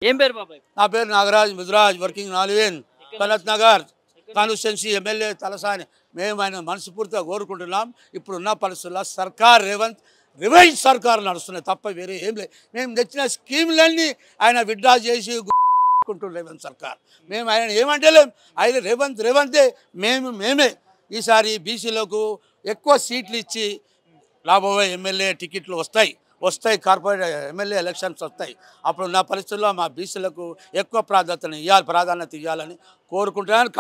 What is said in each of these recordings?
ఏం పేరు బాబాయ్? నా పేరు నాగరాజ్ ముదిరాజ్, వర్కింగ్ నాలువేన్, కనత్ నగర్ కాన్స్టిట్యున్సీ ఎమ్మెల్యే తలసాని. మేము ఆయన మనస్ఫూర్తిగా కోరుకుంటున్నాం. ఇప్పుడున్న పరిస్థితుల్లో సర్కార్ రివైజ్ సర్కార్ నడుస్తున్నాయి తప్ప వేరే ఏం లేదు. మేము తెచ్చిన స్కీములన్నీ ఆయన విత్డ్రా చేసి రేవంత్ సర్కార్. మేము ఆయన ఏమంటలేం, ఆయన రేవంతే మేమే. ఈసారి బీసీలకు ఎక్కువ సీట్లు ఇచ్చి రాబోయే ఎమ్మెల్యే టికెట్లు వస్తాయి, కార్పొరేట్ ఎమ్మెల్యే ఎలక్షన్స్ వస్తాయి. అప్పుడు నా పరిస్థితుల్లో మా బీసీలకు ఎక్కువ ప్రాధాన్యత ఇవ్వాలని కోరుకుంటున్నాను.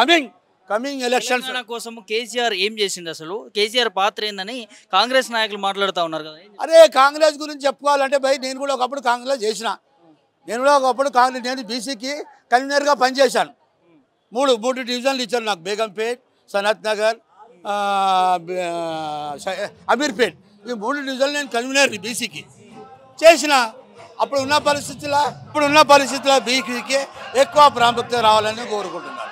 కమింగ్ ఎలక్షన్స్ కోసం కేసీఆర్ ఏం చేసింది, అసలు కేసీఆర్ పాత్ర ఏందని కాంగ్రెస్ నాయకులు మాట్లాడుతూ ఉన్నారు కదా. అరే కాంగ్రెస్ గురించి చెప్పుకోవాలంటే భయ్, నేను కూడా ఒకప్పుడు కాంగ్రెస్ చేసిన. నేను బీసీకి కన్వీనర్గా పనిచేశాను. మూడు డివిజన్లు ఇచ్చారు నాకు. బేగంపేట్, సనత్ నగర్, అమీర్పేట్, ఈ 3 డివిజన్లు నేను కన్వీనర్ బీసీకి చేసిన. ఇప్పుడున్న పరిస్థితుల్లో బీసీకి ఎక్కువ ప్రాముఖ్యత రావాలని కోరుకుంటున్నాను.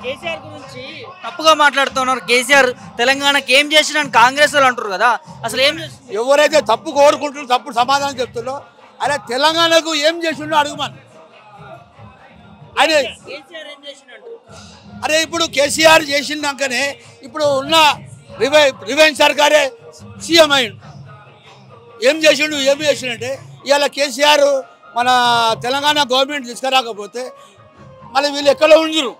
కేసీఆర్ గురించి తప్పుగా మాట్లాడుతున్నారు. కేసీఆర్ తెలంగాణకి ఏం చేసిన కాంగ్రెస్ వాళ్ళు అంటారు కదా, అసలు ఏం చేస్తారు? ఎవరైతే తప్పు కోరుకుంటున్నారో తప్పుడు సమాధానం చెప్తున్నారో అరే తెలంగాణకు ఏం చేసిండో అడుగుమని. అరే ఇప్పుడు కేసీఆర్ చేసినాకనే ఇప్పుడు ఉన్న రివైన్ సర్కారే సీఎం అయ్యిండు. ఏం చేసిండంటే ఇవాళ కేసీఆర్ మన తెలంగాణ గవర్నమెంట్ తీసుకురాకపోతే మళ్ళీ వీళ్ళు ఎక్కడ ఉండిరు.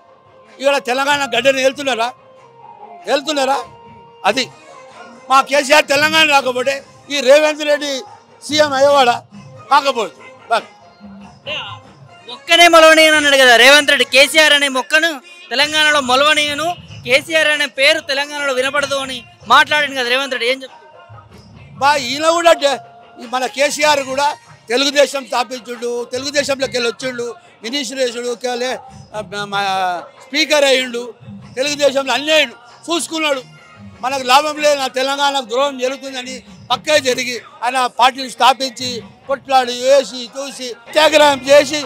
ఇవాళ తెలంగాణ గడ్డని వెళ్తున్నారా? అది మా కేసీఆర్ తెలంగాణ రాకపోతే ఈ రేవంత్ రెడ్డి సీఎం అయ్యేవాడా? కాకపోతే మొక్కనే మొలవనీయను అన్నాడు కదా రేవంత్ రెడ్డి. కేసీఆర్ అనే మొక్కను తెలంగాణలో మొలవనీయను, కేసీఆర్ అనే పేరు తెలంగాణలో వినపడదు అని మాట్లాడింది కదా రేవంత్ రెడ్డి. ఏం చెప్తారు? ఈయన కూడా మన కేసీఆర్ కూడా తెలుగుదేశం స్థాపించుడు, తెలుగుదేశంలోకి వెళ్ళి వచ్చిండు, మినిస్టర్ వేసుడు, స్పీకర్ అయ్యిండు, తెలుగుదేశంలో అన్నీ అయ్యిండు, చూసుకున్నాడు. మనకు లాభం లేదు, నా తెలంగాణకు ద్రోహం జరుగుతుందని పక్కే జరిగి ఆయన పార్టీని స్థాపించి కొట్లాడి వేసి చూసి సత్యాగ్రహం చేసి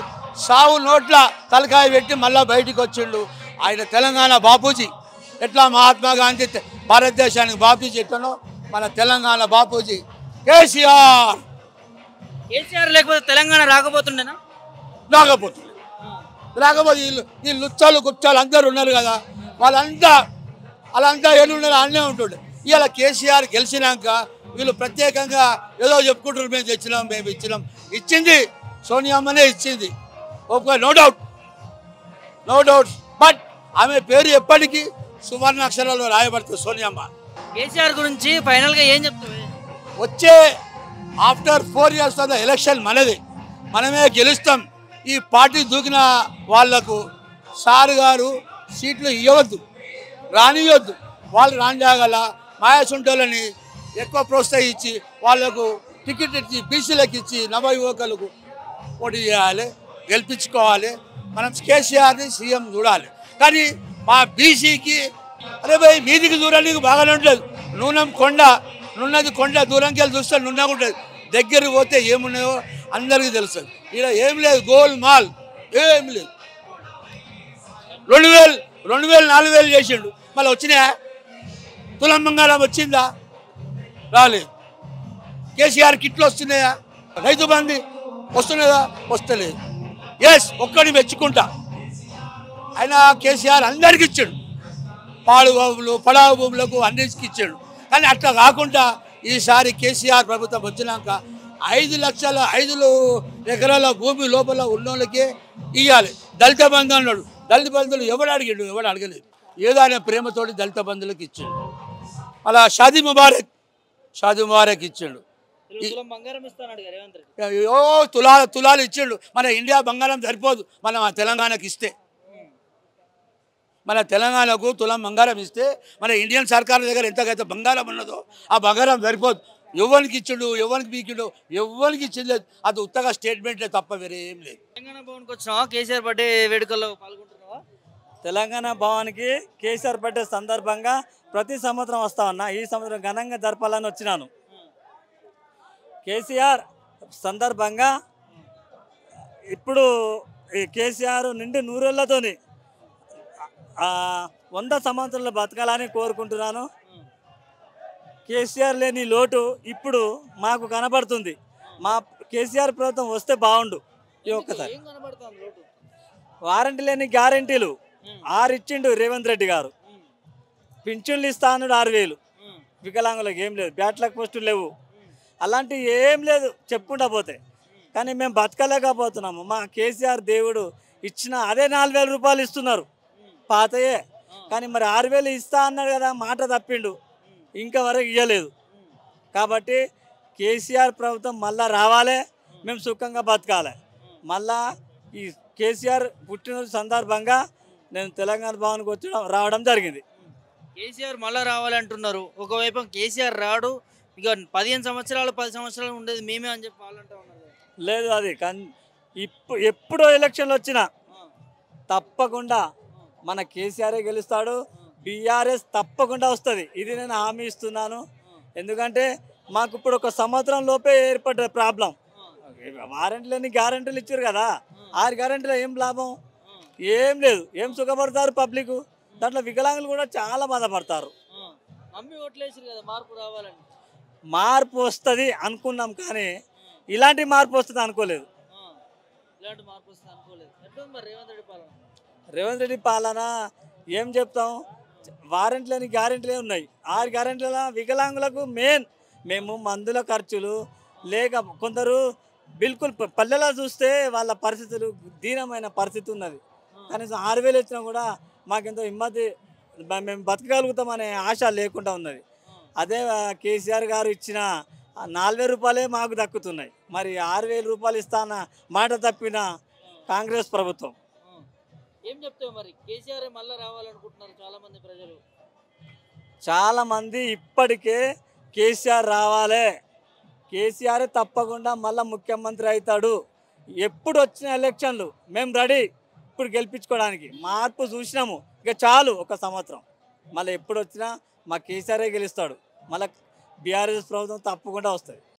సావు నోట్ల తలకాయ పెట్టి మళ్ళీ బయటికి వచ్చిండు. ఆయన తెలంగాణ బాపూజీ. ఎట్లా మహాత్మా గాంధీ భారతదేశానికి బాపూజీ ఎట్లనో మన తెలంగాణ బాపూజీ కేసీఆర్. లేకపోతే తెలంగాణ రాకపోతే ఈ లుచ్చాలు గుచ్చాలు అందరు ఉన్నారు కదా, వాళ్ళంతా ఏడున్నారు అన్నీ ఉంటుండే. ఇవాళ కేసీఆర్ గెలిచినాక వీళ్ళు ప్రత్యేకంగా ఏదో చెప్పుకుంటారు, మేము ఇచ్చింది సోనియామ్మనే ఇచ్చింది. Okay, no doubt. బట్ ఆమె పేరు ఎప్పటికీ సువర్ణ అక్షరాల్లో రాయబడుతుంది సోనియామ్మ. కేసీఆర్ గురించి ఫైనల్గా ఏం చెప్తారు? వచ్చే ఆఫ్టర్ 4 years తర్వాత ఎలక్షన్ మనమే గెలుస్తాం. ఈ పార్టీ దూకిన వాళ్లకు సార్ గారు సీట్లు రానియొద్దు. వాళ్ళు రానియాగల మాయాసుంటోళ్ళని ఎక్కువ ప్రోత్సహించి వాళ్లకు టికెట్ ఇచ్చి బీసీలకు ఇచ్చి నవ యువకులకు పోటీ చేయాలి, గెలిపించుకోవాలి. మనం కేసీఆర్ని సీఎం చూడాలి. కానీ మా బీసీకి అరే భయ్ మీదికి దూరానికి బాగానే ఉంటుంది. నున్నది కొండ దూరంకి వెళ్ళి చూస్తే నున్నగా ఉంటుంది. దగ్గరికి పోతే ఏమున్నాయో అందరికీ తెలుస్తుంది. ఇలా ఏం లేదు, గోల్ మాల్ ఏం లేదు. 2000 4000 చేసిండు, మళ్ళీ వచ్చినాయా? తులం బంగారం వచ్చిందా? రాలేదు. కేసీఆర్ కిట్లు వస్తున్నాయా? రైతు బంధు వస్తున్నదా? వస్తలేదు. ఒక్కడిని మెచ్చుకుంటా, ఆయన కేసీఆర్ అందరికి ఇచ్చాడు. పాడు భూములు పడావు భూములకు అన్నిటికి ఇచ్చాడు. కానీ అట్లా కాకుండా ఈసారి కేసీఆర్ ప్రభుత్వం వచ్చినాక 5 ఎకరాల భూమి లోపల ఉన్నోళ్ళకే ఇవ్వాలి. దళిత బంధు అన్నాడు. దళిత బంధువులు ఎవడు అడగలేదు. ఏదో ఆయన ప్రేమతోటి దళిత బంధువులకు ఇచ్చాడు. అలా షాదీ ముబారక్ ఇచ్చాడు. తులాలు ఇచ్చాడు. మన ఇండియా బంగారం సరిపోదు, మన తెలంగాణకి ఇస్తే. మన తెలంగాణకు తులం బంగారం ఇస్తే మన ఇండియన్ సర్కార్ దగ్గర ఎంతకైతే బంగారం ఉన్నదో ఆ బంగారం సరిపోదు. ఎవరికి ఇచ్చిండు, ఎవరికి పీకిండు, ఎవరికి ఇచ్చింది లేదు. అది ఉత్తగా స్టేట్మెంట్లే తప్ప వేరే ఏం లేదు. తెలంగాణ భవన్కి వచ్చినావా? కేసీఆర్ బర్త్డే వేడుకల్లో పాల్గొంటున్నావా? తెలంగాణ భవన్కి కేసీఆర్ బర్త్డే సందర్భంగా ప్రతి సంవత్సరం వస్తామన్నా. ఈ సంవత్సరం ఘనంగా జరపాలని వచ్చినాను. కేసీఆర్ సందర్భంగా ఇప్పుడు ఈ కేసీఆర్ నిండి 100 100 సంవత్సరాలు బతకాలని కోరుకుంటున్నాను. కేసీఆర్ లేని లోటు ఇప్పుడు మాకు కనబడుతుంది. మా కేసీఆర్ ప్రభుత్వం వస్తే బాగుండు. ఈ ఒక్కసారి ఏం కనబడుతుంది లోటు? వారంటీ లేని గ్యారెంటీలు 6 ఇచ్చిండు రేవంత్ రెడ్డి గారు. పింఛన్లు ఇస్తా అన్నాడు 6,000. వికలాంగులకు ఏం లేదు, బ్యాట్లకు పోస్టులు లేవు, అలాంటివి ఏం లేదు చెప్పుకుంటా పోతే. కానీ మేము బతకలేకపోతున్నాము. మా కేసీఆర్ దేవుడు ఇచ్చిన అదే 4,000 రూపాయలు ఇస్తున్నారు పాతయే. కానీ మరి 6,000 ఇస్తా అన్నాడు కదా, మాట తప్పిండు, ఇంకా వరకు ఇవ్వలేదు. కాబట్టి కేసీఆర్ ప్రభుత్వం మళ్ళా రావాలి, మేము సుఖంగా బతకాలి. మళ్ళా ఈ కేసీఆర్ పుట్టినరోజు సందర్భంగా నేను తెలంగాణ భవన్కి రావడం జరిగింది. కేసీఆర్ మళ్ళీ రావాలంటున్నారు. ఒకవైపు కేసీఆర్ రాడు, ఇక 15 సంవత్సరాలు 10 సంవత్సరాలు ఉండేది మేమే అని చెప్పి వాళ్ళంటా ఉన్నారు కదా. లేదు అది కానీ ఎప్పుడో ఎలక్షన్లు వచ్చినా తప్పకుండా మన కేసీఆరే గెలుస్తాడు, బీఆర్ఎస్ తప్పకుండా వస్తుంది. ఇది నేను హామీ ఇస్తున్నాను. ఎందుకంటే మాకు ఇప్పుడు 1 సంవత్సరం లోపే ఏర్పడ్డ ప్రాబ్లం. వారంటీలని గ్యారెంటీలు ఇచ్చారు కదా, 6 గ్యారెంటీలో ఏం లాభం? ఏం లేదు. ఏం సుఖపడతారు పబ్లిక్? దాంట్లో వికలాంగులు కూడా చాలా బాధపడతారు. నమ్మి ఓట్లేసారు కదా మార్పు రావాలని. మార్పు వస్తుంది అనుకున్నాం, కానీ ఇలాంటి మార్పు వస్తుంది అనుకోలేదు. ఇలాంటి మార్పు వస్తుంది అనుకోలేదు. ఎట్లా మరి రేవంత్ రెడ్డి పాలన? రేవంత్ రెడ్డి పాలన ఏం చెప్తాం? వారంటీలని గ్యారెంటీలే ఉన్నాయి. 6 గ్యారెంటీల వికలాంగులకు మెయిన్. మేము మందుల ఖర్చులు లేక కొందరు బిల్కుల్ పల్లెలో చూస్తే వాళ్ళ పరిస్థితులు దీనమైన పరిస్థితి ఉన్నది. కనీసం 6,000 వచ్చినా కూడా మాకెంతో హిమ్మతి, మేము బతకగలుగుతామనే ఆశ లేకుండా ఉన్నది. అదే కేసీఆర్ గారు ఇచ్చిన 4,000 రూపాయలే మాకు దక్కుతున్నాయి. మరి 6,000 రూపాయలు ఇస్తాన మాట తప్పిన కాంగ్రెస్ ప్రభుత్వం. ఏం చెప్తావు మరి? కేసీఆర్ మళ్ళీ రావాలనుకుంటున్నారు చాలా మంది ప్రజలు. చాలామంది ఇప్పటికే కేసీఆర్ రావాలి, కేసీఆర్ తప్పకుండా మళ్ళీ ముఖ్యమంత్రి అవుతాడు, ఎప్పుడు వచ్చిన ఎలక్షన్లు మేము రెడీ ఇప్పుడు గెలిపించుకోవడానికి. మార్పు చూసినాము, ఇక చాలు 1 సంవత్సరం. మళ్ళీ ఎప్పుడు వచ్చినా మా కేసీఆరే గెలుస్తాడు. మళ్ళీ బీఆర్ఎస్ ప్రభుత్వం తప్పకుండా వస్తుంది.